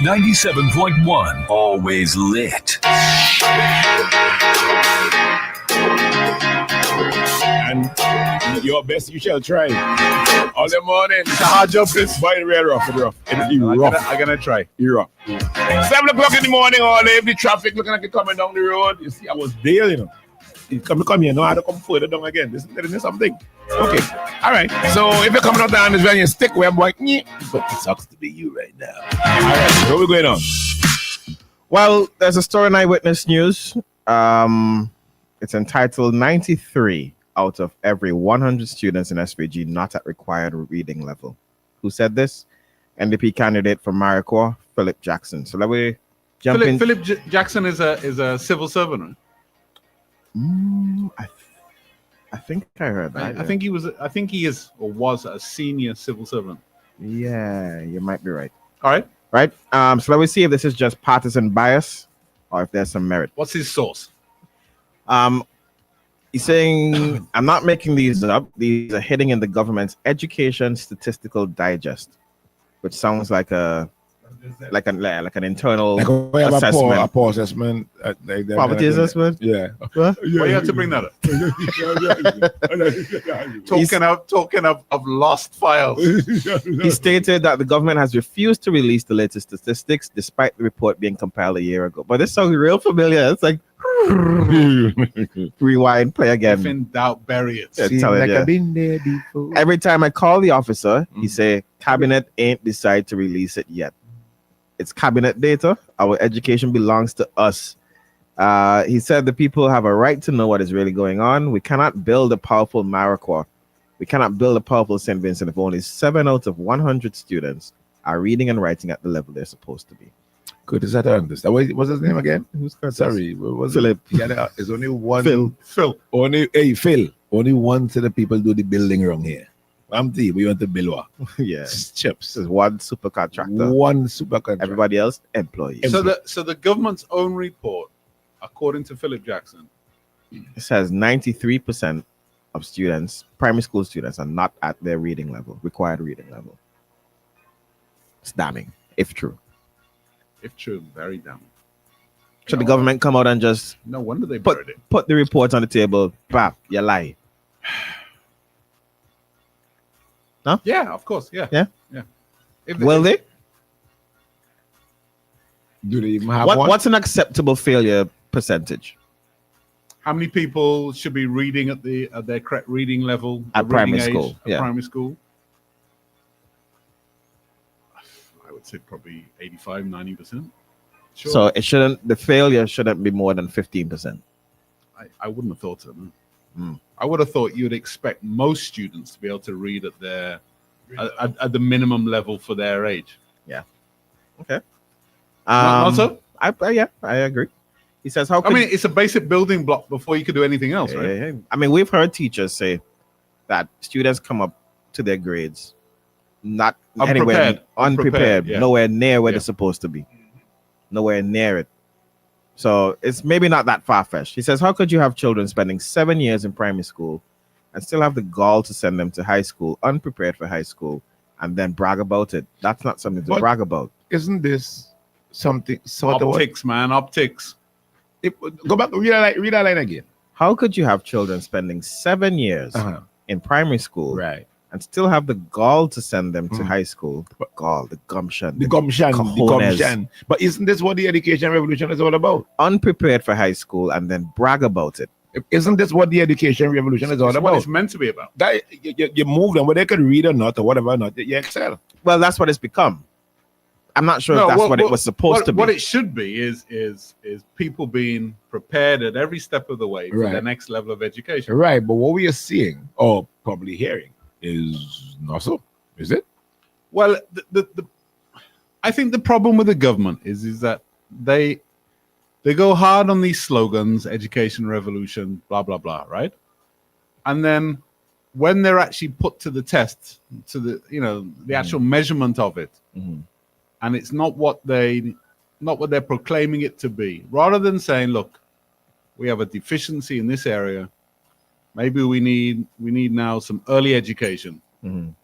97.1, always lit. And your best you shall try. All the morning. It's a hard job, this. But it's real rough. I'm gonna try. You're rough. 7 o'clock in the morning, all day, the traffic looking like it's coming down the road. You see, I was there, you know. You come here, no, I had to come further down again. This is something. Okay. All right. So if you're coming up down this way, you stick where I'm like, but it sucks to be you right now. All right. What we going on? Well, there's a story in Eyewitness News. It's entitled 93 out of every 100 students in SVG not at required reading level. Who said this? NDP candidate for Mariquah, Philip Jackson. So let me jump in. Philip Jackson is a civil servant. I think I heard that. I think he was a senior civil servant. Yeah, you might be right. All right. Right. So let me see if this is just partisan bias or if there's some merit. What's his source? He's saying, I'm not making these up. These are hitting in the government's Education Statistical Digest, which sounds like an internal assessment. A poor assessment. Poverty assessment? Yeah. What? Why you have to bring that up? Talking of lost files. He stated that the government has refused to release the latest statistics despite the report being compiled a year ago. But this sounds real familiar. It's like rewind, play again. If in doubt, bury it. I've been there before. Every time I call the officer, he say, Cabinet ain't decide to release it yet. It's cabinet data. Our education belongs to us. He said the people have a right to know what is really going on. We cannot build a powerful Mariquah. We cannot build a powerful St. Vincent if only 7 out of 100 students are reading and writing at the level they're supposed to be. Good, is that understand? What's his name again? Who's got Sorry, what was Philip. Yeah, there's only one. Phil. Phil. Only one set of people do the building wrong here. We want to build what? Yeah. Chips. There's one super contractor. One super contractor. Everybody else, employees. So the government's own report, according to Philip Jackson, It says 93% of students, primary school students, are not at their reading level, required reading level. It's damning, if true. if true, very damning. Should the government come out and just no wonder they buried it. Put the report on the table? Bap, you lie. No? Yeah, of course. Yeah. Will they? Do they even have one? What's an acceptable failure percentage? How many people should be reading at their correct reading level At primary school? At primary school. I would say probably 85, 90%. Sure. So the failure shouldn't be more than 15%. I wouldn't have thought so. No. I would have thought you'd expect most students to be able to read at at the minimum level for their age. Yeah. Okay. Not so? I agree. He says, it's a basic building block before you could do anything else, right? Yeah. I mean, we've heard teachers say that students come up to their grades not unprepared, yeah. Nowhere near where they're supposed to be. Nowhere near it. So it's maybe not that far-fetched. He says, how could you have children spending 7 years in primary school and still have the gall to send them to high school, unprepared for high school, and then brag about it? That's not something to brag about. Isn't this something optics, man? Optics. Go back, read that line again. How could you have children spending 7 years in primary school, right, and still have the gall to send them to high school? The gumption. But isn't this what the education revolution is all about? Unprepared for high school and then brag about it. Isn't this what the education revolution is all about? What it's meant to be about. That you move them, whether they could read or not, or whatever or not, you excel. Well, that's what it's become. I'm not sure if that's what it was supposed to be. What it should be is people being prepared at every step of the way for the next level of education. Right, but what we are seeing, or probably hearing, is not so. Is it? Well, I think the problem with the government is that they go hard on these slogans, education revolution, blah blah blah, right? And then when they're actually put to the test, to the actual measurement of it, and it's not what they're proclaiming it to be, rather than saying, look, we have a deficiency in this area, maybe we need now some early education.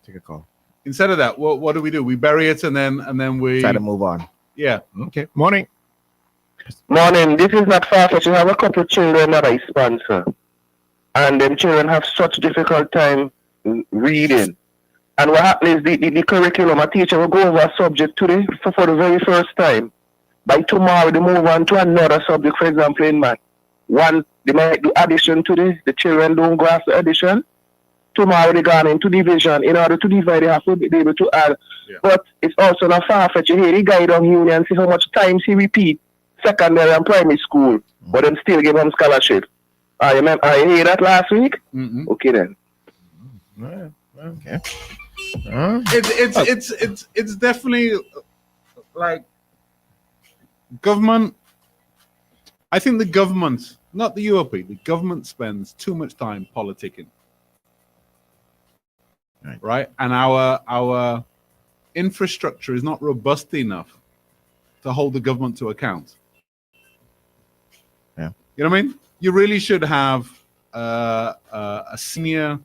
Take a call. Instead of that, what do? We bury it and then we try to move on. Yeah. Okay. Morning. Morning. This is not far-fetched. You have a couple of children that I sponsor, and them children have such difficult time reading. And what happens is the curriculum, a teacher will go over a subject today for the very first time. By tomorrow, they move on to another subject, for example, in math. One, they might do addition today. The children don't grasp the addition. Tomorrow, they go into division. In order to divide, they have to be able to add. Yeah. But it's also not far-fetched. You hear the guy down here and see how much times he repeat secondary and primary school, but then still give him scholarship. I hear that last week? Mm-hmm. Okay, then. Okay. It's definitely like government. I think the government, not the UOP, the government spends too much time politicking. Right? And our infrastructure is not robust enough to hold the government to account. Yeah. You know what I mean? You really should have a senior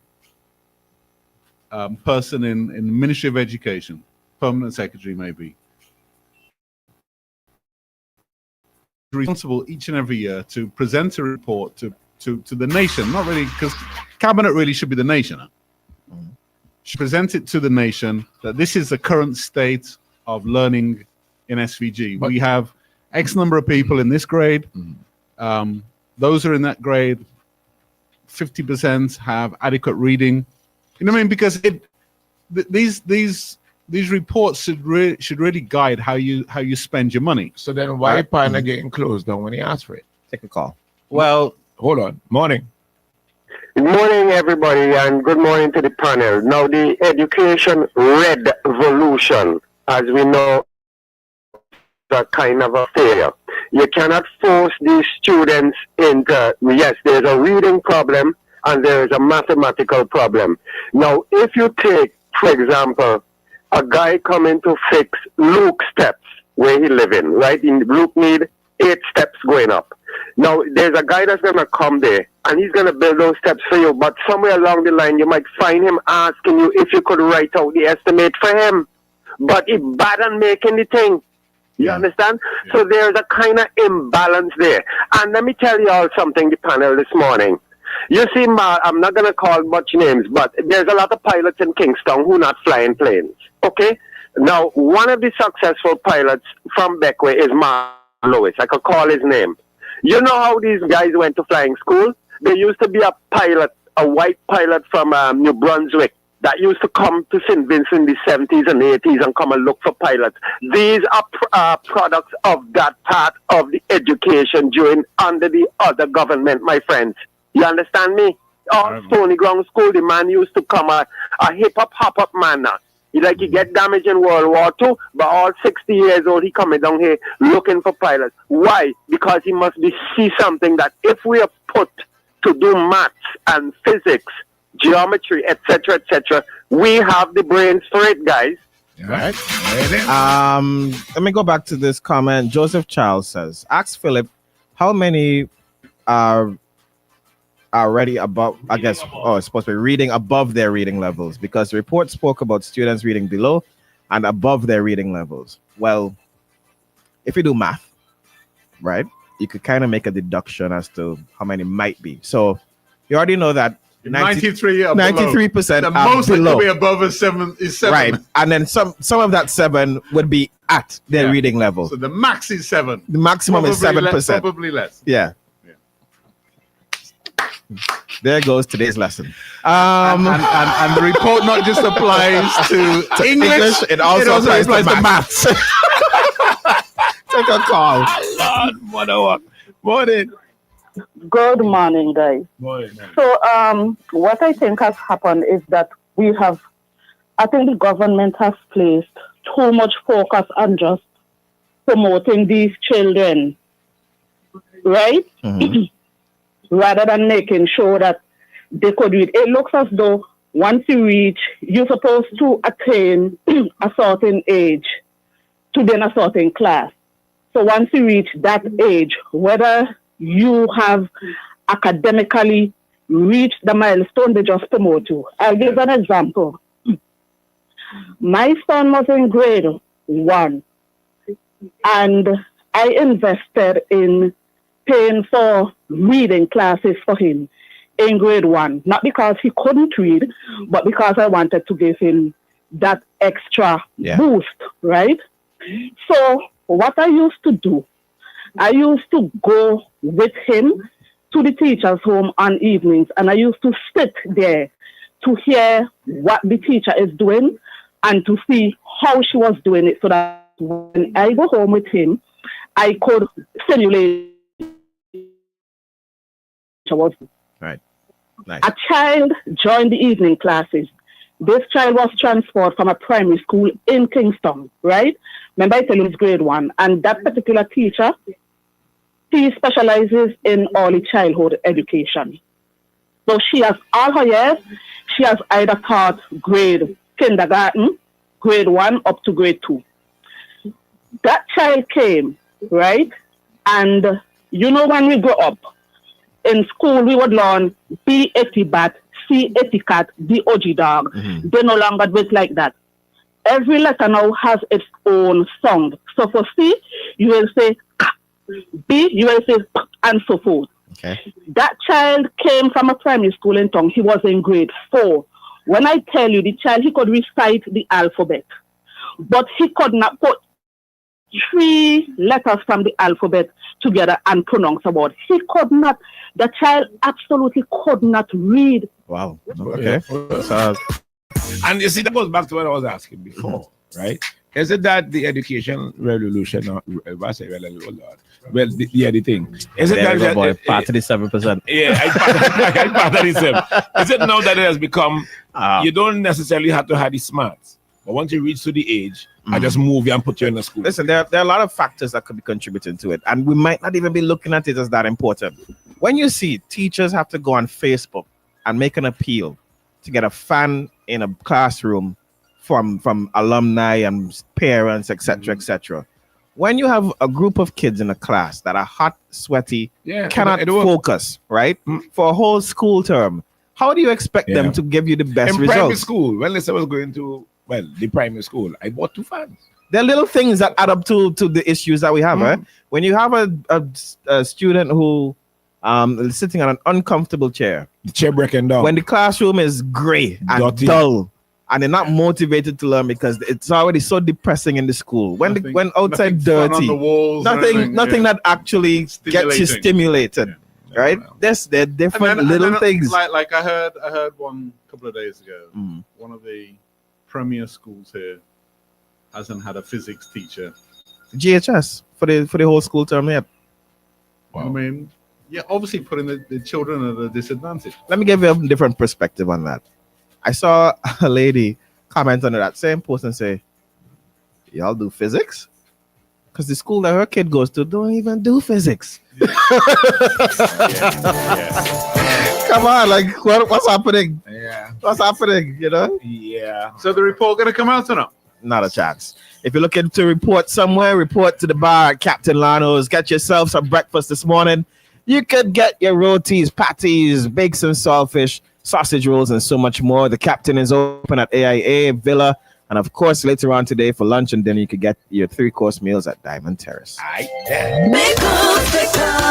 person in the Ministry of Education, permanent secretary maybe, responsible each and every year to present a report to the nation. Not really, because cabinet really should be the nation. Should present it to the nation that this is the current state of learning in SVG. We have X number of people in this grade. Those who are in that grade, 50% have adequate reading. You know what I mean? Because these reports should really guide how you spend your money. So then why partner getting closed down when he asked for it? Take a call. Well, hold on. Morning. Good morning, everybody, and good morning to the panel. Now, the education red revolution, as we know, is a kind of a failure. You cannot force these students into, yes, there's a reading problem and there is a mathematical problem. Now, if you take, for example, a guy coming to fix Luke's steps where he living, right? Luke need 8 steps going up. Now, there's a guy that's going to come there, and he's going to build those steps for you. But somewhere along the line, you might find him asking you if you could write out the estimate for him. But he's bad at making the thing. You understand? Yeah. So there's a kind of imbalance there. And let me tell you all something, the panel this morning. You see, I'm not going to call much names, but there's a lot of pilots in Kingston who are not flying planes. Okay? Now, one of the successful pilots from Beckway is Mark Lewis. I could call his name. You know how these guys went to flying school? There used to be a pilot, a white pilot from New Brunswick that used to come to St. Vincent in the 70s and 80s and come and look for pilots. These are products of that part of the education under the other government, my friends. You understand me? All Stony Ground School, the man used to come a hip-hop, hop-up man now. He get damaged in World War II, but all 60 years old, he coming down here looking for pilots. Why? Because he must see something that if we are put to do maths and physics, geometry, etc., we have the brains for it, guys. All right. Let me go back to this comment. Joseph Charles says, ask Philip how many are already above, I guess, it's supposed to be reading above their reading levels, because the report spoke about students reading below and above their reading levels. Well, if you do math, right, you could kind of make a deduction as to how many might be. So you already know that 93%. The most that could be above is 7. Right. And then some of that 7 would be at their reading level. So the max is 7. The maximum is 7%. Probably less. Yeah. There goes today's lesson. And the report not just applies to English, it also applies to maths. Take a call. Morning. Good morning, guys. Morning. So, what I think has happened is that I think the government has placed too much focus on just promoting these children, right? Mm-hmm. Rather than making sure that they could read. It looks as though once you reach, you're supposed to attain a certain age to be in a certain class. So once you reach that age, whether you have academically reached the milestone, they just promote you. I'll give an example. My son was in grade 1. and I invested in paying for reading classes for him in grade 1, not because he couldn't read, but because I wanted to give him that extra boost, right? So what I used to do, I used to go with him to the teacher's home on evenings, and I used to sit there to hear what the teacher is doing and to see how she was doing it, so that when I go home with him, I could simulate. Right. Nice. A child joined the evening classes. This child was transferred from a primary school in Kingston, right? Remember I tell you it's grade 1. And that particular teacher, she specializes in early childhood education. So she has all her years, she has either taught grade kindergarten, grade 1 up to grade 2. That child came, right? And you know, when we grow up, in school we would learn B etibat, C eticat, D OG dog. Mm-hmm. They no longer do it like that. Every letter now has its own sound. So for C, you will say K. B, you will say P, and so forth. Okay. That child came from a primary school in town. He was in grade 4. When I tell you, the child, he could recite the alphabet, but he could not put 3 letters from the alphabet together and pronounce a word. He could not. The child absolutely could not read. Wow. Okay. And you see, that goes back to what I was asking before, right? Is it that the education revolution, or what's it? Well, the thing. Is it There that, you go, boy. Part of the 7%. Yeah, I part of the 7. Is it now that it has become, you don't necessarily have to have the smarts, but once you reach to the age, I just move you and put you in the school. Listen, there are a lot of factors that could be contributing to it, and we might not even be looking at it as that important. When you see teachers have to go on Facebook and make an appeal to get a fan in a classroom from alumni and parents, etc., etc. When you have a group of kids in a class that are hot, sweaty, cannot focus, right, for a whole school term, how do you expect them to give you the best in results? Primary school, when Lisa was going to, the primary school, I bought 2 fans. There are little things that add up to the issues that we have. Right? When you have a student who is sitting on an uncomfortable chair, the chair breaking down, when the classroom is gray and dirty, dull, and they're not motivated to learn because it's already so depressing in the school. When outside dirty, nothing that actually gets you stimulated. Yeah. Right? There's different little things. Like I heard one couple of days ago. One of the premier schools here hasn't had a physics teacher. GHS for the whole school term yet. Wow. I mean, yeah, obviously putting the children at a disadvantage. Let me give you a different perspective on that. I saw a lady comment under that same post and say, y'all do physics? Because the school that her kid goes to don't even do physics. Yeah. Come on, like what's happening? Yeah. What's happening, you know? Yeah. So the report gonna come out or not? Not a chance. If you're looking to report somewhere, report to the bar at Captain Lano's. Get yourself some breakfast this morning. You could get your rotis, patties, bakes and saltfish, sausage rolls, and so much more. The Captain is open at AIA, Villa, and of course, later on today for lunch and dinner, you could get your 3-course meals at Diamond Terrace.